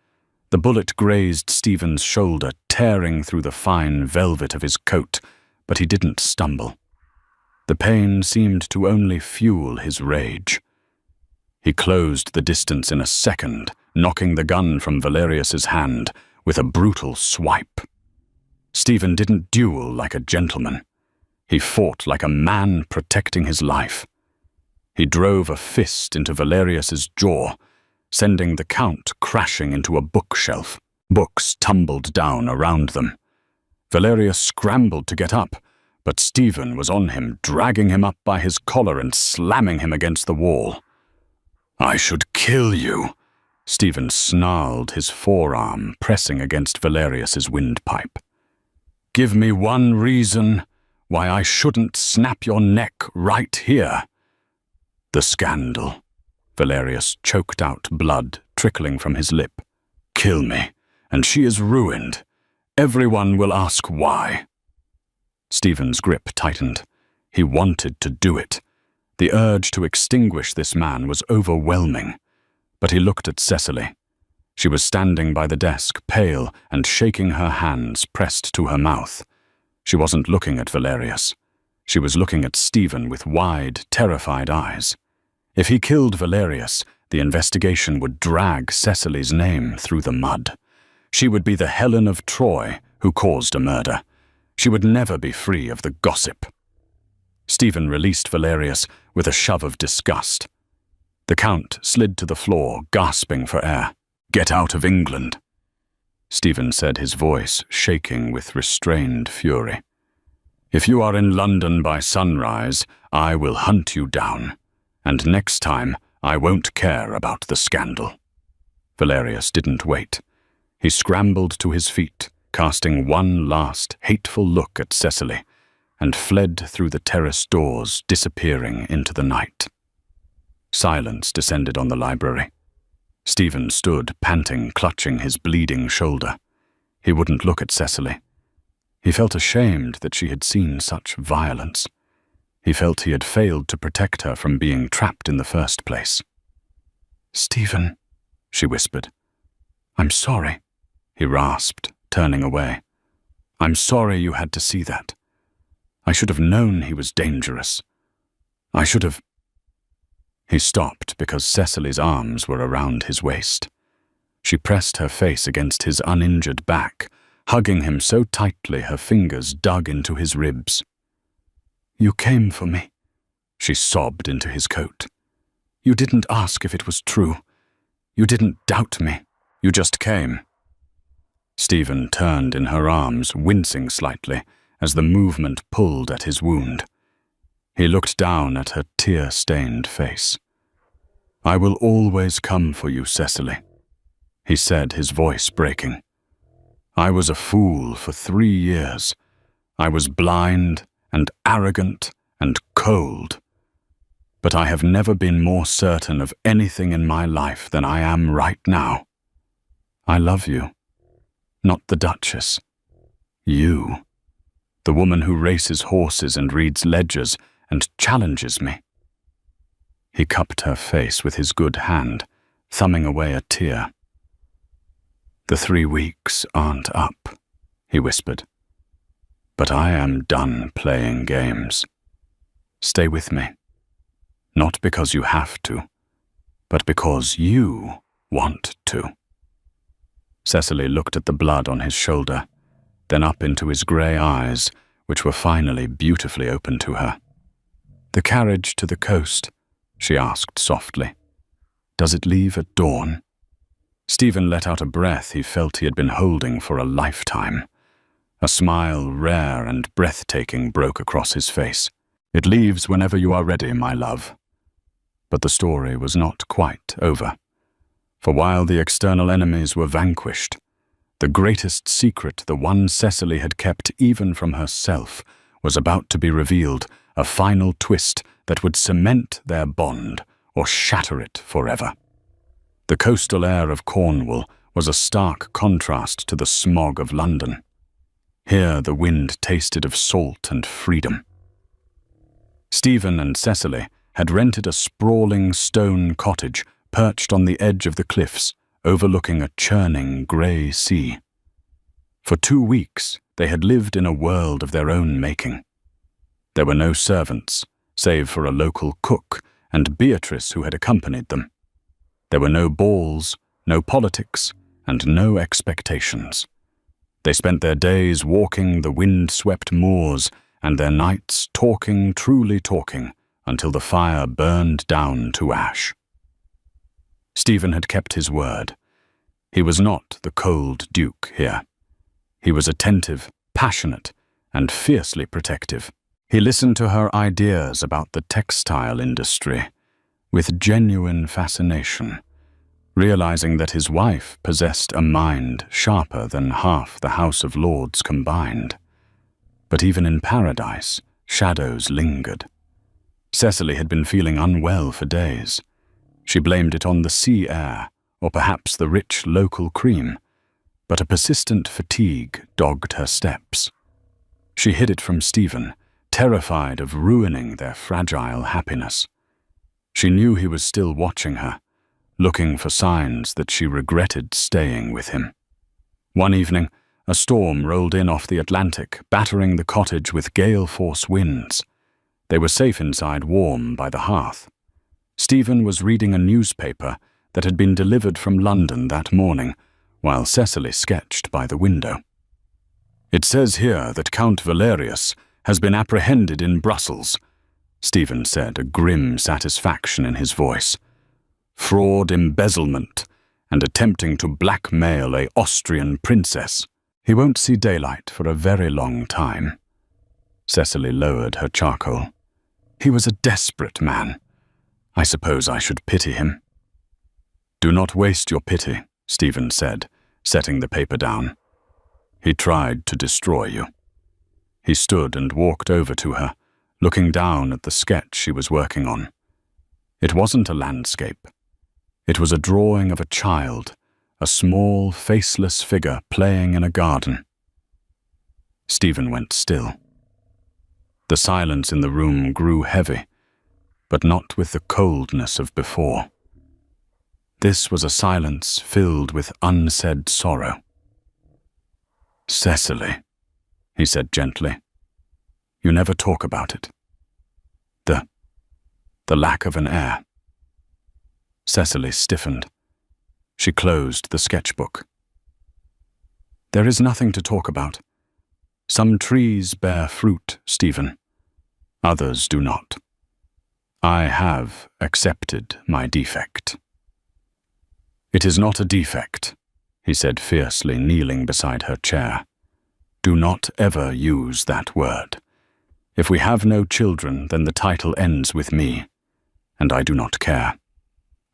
The bullet grazed Stephen's shoulder, tearing through the fine velvet of his coat, but he didn't stumble. The pain seemed to only fuel his rage. He closed the distance in a second, knocking the gun from Valerius's hand with a brutal swipe. Stephen didn't duel like a gentleman. He fought like a man protecting his life. He drove a fist into Valerius's jaw, sending the Count crashing into a bookshelf. Books tumbled down around them. Valerius scrambled to get up, but Stephen was on him, dragging him up by his collar and slamming him against the wall. "I should kill you," Stephen snarled, his forearm pressing against Valerius's windpipe. "Give me one reason why I shouldn't snap your neck right here." "The scandal." Valerius choked out, blood trickling from his lip. "Kill me, and she is ruined. Everyone will ask why." Stephen's grip tightened. He wanted to do it. The urge to extinguish this man was overwhelming. But he looked at Cecily. She was standing by the desk, pale and shaking her hands pressed to her mouth. She wasn't looking at Valerius. She was looking at Stephen with wide, terrified eyes. If he killed Valerius, the investigation would drag Cecily's name through the mud. She would be the Helen of Troy who caused a murder. She would never be free of the gossip. Stephen released Valerius with a shove of disgust. The Count slid to the floor, gasping for air. "Get out of England," Stephen said, his voice shaking with restrained fury. "If you are in London by sunrise, I will hunt you down. And next time, I won't care about the scandal." Valerius didn't wait. He scrambled to his feet, casting one last hateful look at Cecily, and fled through the terrace doors, disappearing into the night. Silence descended on the library. Stephen stood, panting, clutching his bleeding shoulder. He wouldn't look at Cecily. He felt ashamed that she had seen such violence. He felt he had failed to protect her from being trapped in the first place. "Stephen," she whispered. "I'm sorry," he rasped, turning away. "I'm sorry you had to see that. I should have known he was dangerous. I should have—" He stopped because Cecily's arms were around his waist. She pressed her face against his uninjured back, hugging him so tightly her fingers dug into his ribs. "You came for me," she sobbed into his coat. "You didn't ask if it was true. You didn't doubt me. You just came." Stephen turned in her arms, wincing slightly, as the movement pulled at his wound. He looked down at her tear-stained face. "I will always come for you, Cecily," he said, his voice breaking. "I was a fool for 3 years. I was blind and arrogant and cold. But I have never been more certain of anything in my life than I am right now. I love you. Not the Duchess. You. The woman who races horses and reads ledgers and challenges me." He cupped her face with his good hand, thumbing away a tear. "The 3 weeks aren't up," he whispered. "But I am done playing games. Stay with me. Not because you have to, but because you want to." Cecily looked at the blood on his shoulder, then up into his grey eyes, which were finally beautifully open to her. "The carriage to the coast," she asked softly. "Does it leave at dawn?" Stephen let out a breath he felt he had been holding for a lifetime. A smile rare and breathtaking broke across his face. "It leaves whenever you are ready, my love." But the story was not quite over. For while the external enemies were vanquished, the greatest secret, the one Cecily had kept even from herself, was about to be revealed, a final twist that would cement their bond or shatter it forever. The coastal air of Cornwall was a stark contrast to the smog of London. Here the wind tasted of salt and freedom. Stephen and Cecily had rented a sprawling stone cottage perched on the edge of the cliffs, overlooking a churning grey sea. For 2 weeks they had lived in a world of their own making. There were no servants, save for a local cook and Beatrice who had accompanied them. There were no balls, no politics, and no expectations. They spent their days walking the wind-swept moors and their nights talking, truly talking, until the fire burned down to ash. Stephen had kept his word. He was not the cold duke here. He was attentive, passionate, and fiercely protective. He listened to her ideas about the textile industry with genuine fascination, realizing that his wife possessed a mind sharper than half the House of Lords combined. But even in paradise, shadows lingered. Cecily had been feeling unwell for days. She blamed it on the sea air, or perhaps the rich local cream, but a persistent fatigue dogged her steps. She hid it from Stephen, terrified of ruining their fragile happiness. She knew he was still watching her, looking for signs that she regretted staying with him. One evening, a storm rolled in off the Atlantic, battering the cottage with gale-force winds. They were safe inside, warm by the hearth. Stephen was reading a newspaper that had been delivered from London that morning, while Cecily sketched by the window. "It says here that Count Valerius has been apprehended in Brussels," Stephen said, a grim satisfaction in his voice. "Fraud, embezzlement, and attempting to blackmail an Austrian princess. He won't see daylight for a very long time." Cecily lowered her charcoal. "He was a desperate man. I suppose I should pity him." "Do not waste your pity," Stephen said, setting the paper down. "He tried to destroy you." He stood and walked over to her, looking down at the sketch she was working on. It wasn't a landscape. It was a drawing of a child, a small, faceless figure playing in a garden. Stephen went still. The silence in the room grew heavy, but not with the coldness of before. This was a silence filled with unsaid sorrow. "Cecily," he said gently, "you never talk about it. The lack of an heir." Cecily stiffened. She closed the sketchbook. "There is nothing to talk about. Some trees bear fruit, Stephen. Others do not. I have accepted my defect." "It is not a defect," he said fiercely, kneeling beside her chair. "Do not ever use that word. If we have no children, then the title ends with me, and I do not care.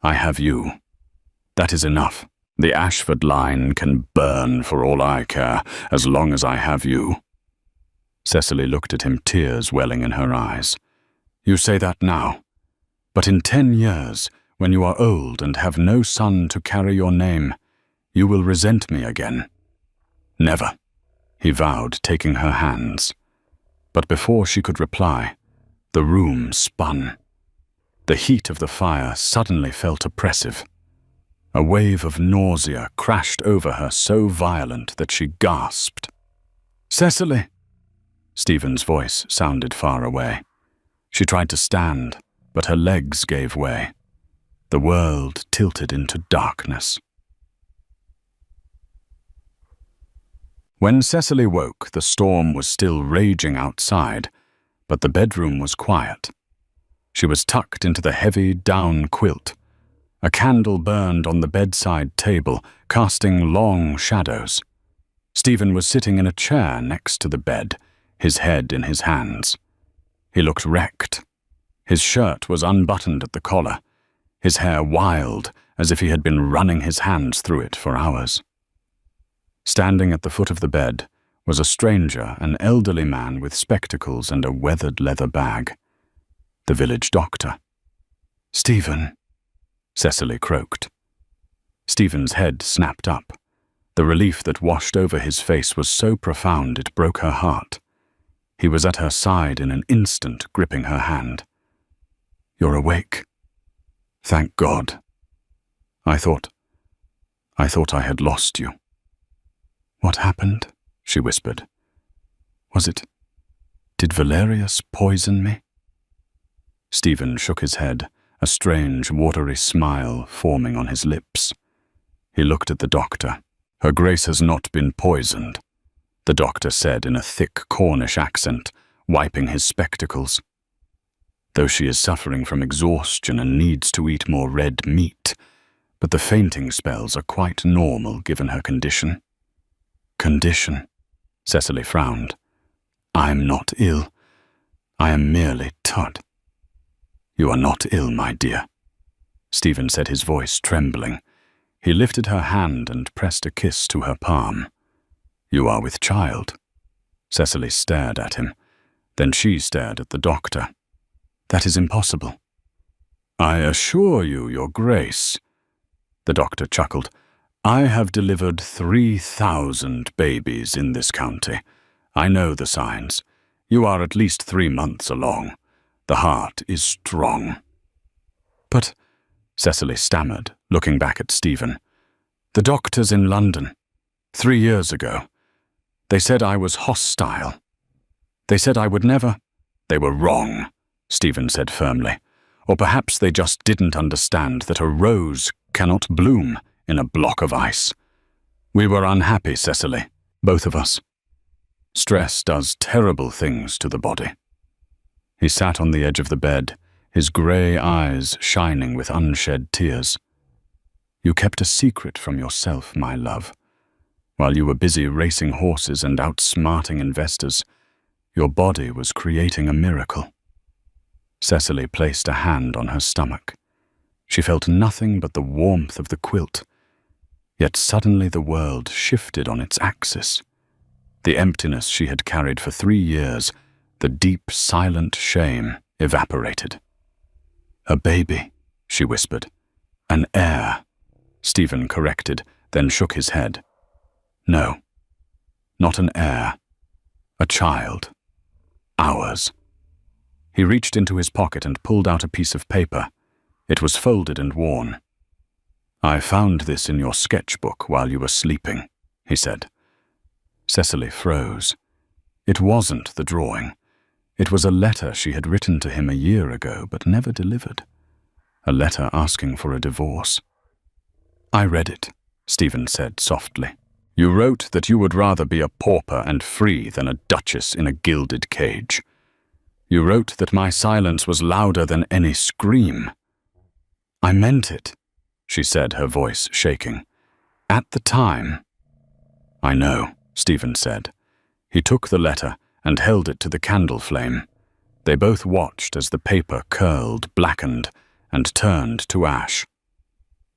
I have you. That is enough. The Ashford line can burn for all I care, as long as I have you." Cecily looked at him, tears welling in her eyes. "You say that now, but in 10 years, when you are old and have no son to carry your name, you will resent me again." "Never," he vowed, taking her hands. But before she could reply, the room spun. The heat of the fire suddenly felt oppressive. A wave of nausea crashed over her, so violent that she gasped. "Cecily!" Stephen's voice sounded far away. She tried to stand, but her legs gave way. The world tilted into darkness. When Cecily woke, the storm was still raging outside, but the bedroom was quiet. She was tucked into the heavy down quilt. A candle burned on the bedside table, casting long shadows. Stephen was sitting in a chair next to the bed, his head in his hands. He looked wrecked. His shirt was unbuttoned at the collar, his hair wild as if he had been running his hands through it for hours. Standing at the foot of the bed was a stranger, an elderly man with spectacles and a weathered leather bag. The village doctor. "Stephen," Cecily croaked. Stephen's head snapped up. The relief that washed over his face was so profound it broke her heart. He was at her side in an instant, gripping her hand. "You're awake. Thank God. I thought I had lost you." "What happened?" she whispered. Did Valerius poison me?" Stephen shook his head, a strange, watery smile forming on his lips. He looked at the doctor. "Her Grace has not been poisoned," the doctor said in a thick Cornish accent, wiping his spectacles. "Though she is suffering from exhaustion and needs to eat more red meat, but the fainting spells are quite normal given her condition." "Condition?" Cecily frowned. "I'm not ill. I am merely tired." "You are not ill, my dear," Stephen said, his voice trembling. He lifted her hand and pressed a kiss to her palm. "You are with child." Cecily stared at him. Then she stared at the doctor. "That is impossible." "I assure you, Your Grace," the doctor chuckled, "I have delivered 3,000 babies in this county. I know the signs. You are at least 3 months along. The heart is strong." "But," Cecily stammered, looking back at Stephen, "the doctors in London, 3 years ago, they said I was hostile. They said I would never—" "They were wrong," Stephen said firmly. "Or perhaps they just didn't understand that a rose cannot bloom in a block of ice. We were unhappy, Cecily, both of us. Stress does terrible things to the body." He sat on the edge of the bed, his grey eyes shining with unshed tears. "You kept a secret from yourself, my love. While you were busy racing horses and outsmarting investors, your body was creating a miracle." Cecily placed a hand on her stomach. She felt nothing but the warmth of the quilt. Yet suddenly the world shifted on its axis. The emptiness she had carried for 3 years, the deep, silent shame, evaporated. "A baby," she whispered. "An heir," Stephen corrected, then shook his head. "No, not an heir. A child. Ours." He reached into his pocket and pulled out a piece of paper. It was folded and worn. "I found this in your sketchbook while you were sleeping," he said. Cecily froze. It wasn't the drawing. It was a letter she had written to him a year ago but never delivered. A letter asking for a divorce. "I read it," Stephen said softly. "You wrote that you would rather be a pauper and free than a duchess in a gilded cage. You wrote that my silence was louder than any scream." "I meant it," she said, her voice shaking. "At the time." "I know," Stephen said. He took the letter and held it to the candle flame. They both watched as the paper curled, blackened, and turned to ash.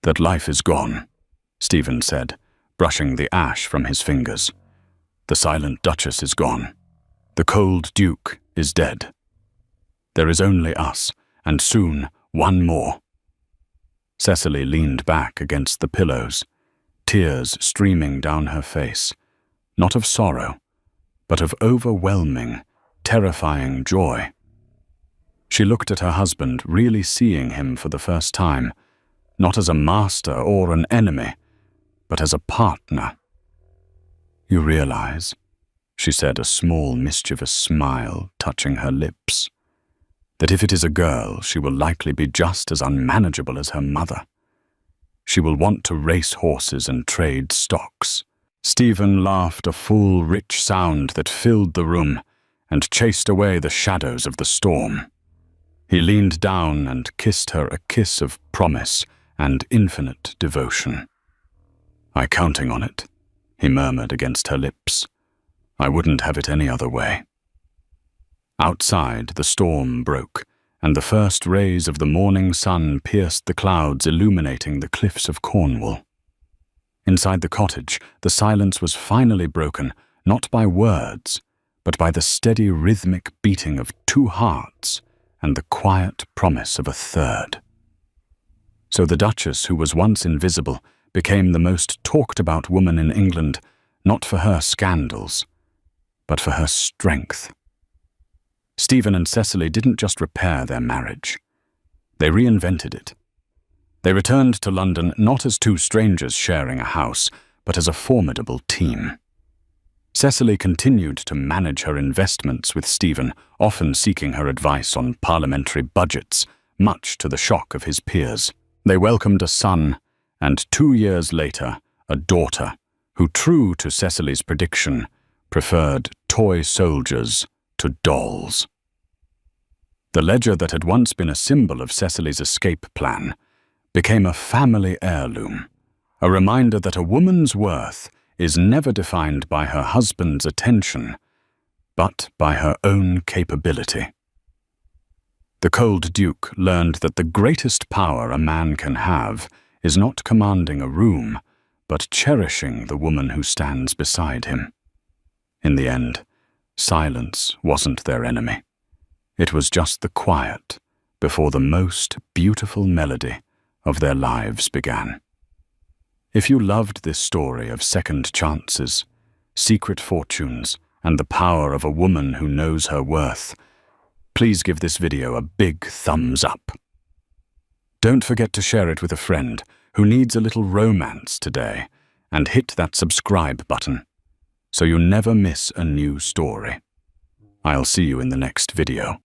"That life is gone," Stephen said, brushing the ash from his fingers. "The silent Duchess is gone. The cold Duke is dead. There is only us, and soon one more." Cecily leaned back against the pillows, tears streaming down her face, not of sorrow, but of overwhelming, terrifying joy. She looked at her husband, really seeing him for the first time, not as a master or an enemy, but as a partner. "You realize," she said, a small, mischievous smile touching her lips, "that if it is a girl, she will likely be just as unmanageable as her mother. She will want to race horses and trade stocks." Stephen laughed, a full, rich sound that filled the room and chased away the shadows of the storm. He leaned down and kissed her a kiss of promise and infinite devotion. "I'm counting on it," he murmured against her lips. "I wouldn't have it any other way." Outside, the storm broke, and the first rays of the morning sun pierced the clouds illuminating the cliffs of Cornwall. Inside the cottage, the silence was finally broken, not by words, but by the steady rhythmic beating of two hearts and the quiet promise of a third. So the Duchess, who was once invisible, became the most talked-about woman in England, not for her scandals, but for her strength. Stephen and Cecily didn't just repair their marriage. They reinvented it. They returned to London not as two strangers sharing a house, but as a formidable team. Cecily continued to manage her investments with Stephen, often seeking her advice on parliamentary budgets, much to the shock of his peers. They welcomed a son, and 2 years later, a daughter, who, true to Cecily's prediction, preferred toy soldiers to dolls. The ledger that had once been a symbol of Cecily's escape plan became a family heirloom, a reminder that a woman's worth is never defined by her husband's attention, but by her own capability. The cold Duke learned that the greatest power a man can have is not commanding a room, but cherishing the woman who stands beside him. In the end, silence wasn't their enemy. It was just the quiet before the most beautiful melody of their lives began. If you loved this story of second chances, secret fortunes, and the power of a woman who knows her worth, please give this video a big thumbs up. Don't forget to share it with a friend who needs a little romance today, and hit that subscribe button so you never miss a new story. I'll see you in the next video.